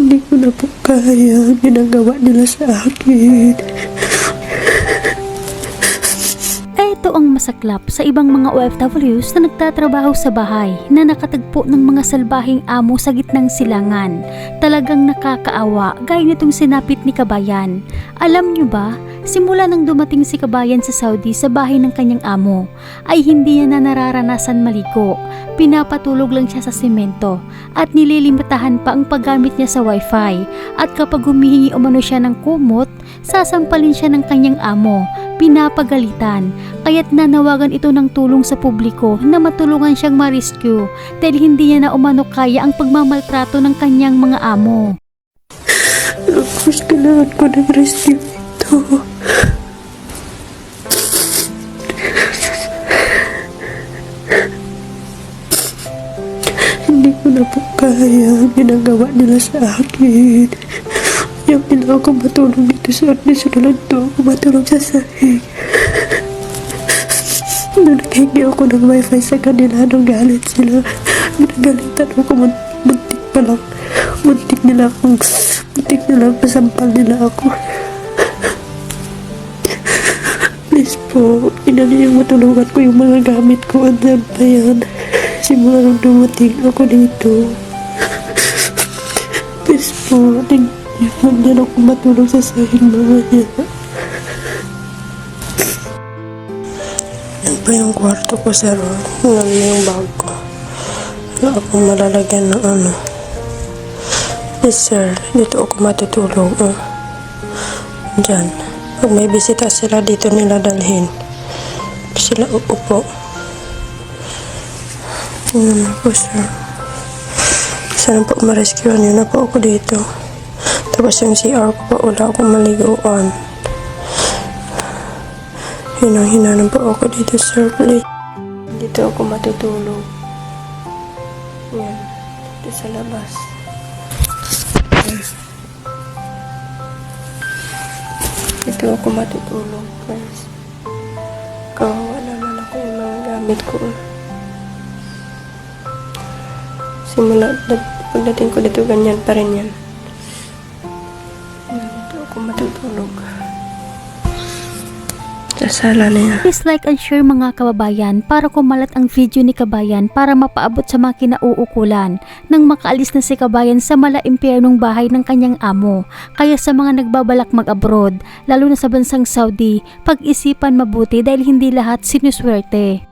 Hindi ko na po kaya ang ginagawa nila sa akin. Ito ang masaklap sa ibang mga OFWs na nagtatrabaho sa bahay na nakatagpo ng mga salbahing amo sa gitnang silangan. Talagang nakakaawa gaya nitong sinapit ni Kabayan. Alam nyo ba, simula nang dumating si Kabayan sa Saudi sa bahay ng kanyang amo, ay hindi niya na nararanasan maligo. Pinapatulog lang siya sa semento at nililimitahan pa ang paggamit niya sa wifi. At kapag humihingi umano siya ng kumot, sasampalin siya ng kanyang amo. Pinapagalitan, kaya't nanawagan ito ng tulong sa publiko na matulungan siyang ma-rescue dahil hindi niya na umano kaya ang pagmamaltrato ng kanyang mga amo. Tapos kailangan ko ng rescue ito. Hindi ko na po kaya ang ginagawa nila sa akin. Ayaw nila ako matulog dito sa additional to. Ako matulog sa sahig. Nung naghingi ako ng wifi sa kanila, nung galit sila, ginagalitan ako, muntik pa lang. Muntik nila pasampal nila ako. Please po, inaniyang matulungan ko yung mga gamit ko. Andyan pa yan. Simula nung dumating ako dito. Please po, huwag na ako matulog sa sahig mamaya. Yan pa yung kwarto ko, sir. Yan yung bag ko. Wala akong malalagyan ng ano. Yes, sir. Dito ako matutulog. Diyan. Pag may bisita sila, dito nila dalhin. Sila uupo. Yan po, sir. Sana po ma-rescue yun na po ako dito. Tapos yung CR ko pa, wala akong maliguan. Hinang-hina po ako dito, sir. Please. Dito ako matutulog. Yan. Dito sa labas. Dito ako matutulog, guys. Kawawa naman ako yung mga gamit ko. Simula, pagdating ko dito, ganyan pa rin yan. Dito ako matutulog. Sa sala na yan. Please like and share mga kababayan para kumalat ang video ni Kabayan para mapaabot sa mga kinauukulan nang makaalis na si Kabayan sa mala-impyernong bahay ng kanyang amo. Kaya sa mga nagbabalak mag-abroad, lalo na sa bansang Saudi, pag-isipan mabuti dahil hindi lahat sinuswerte.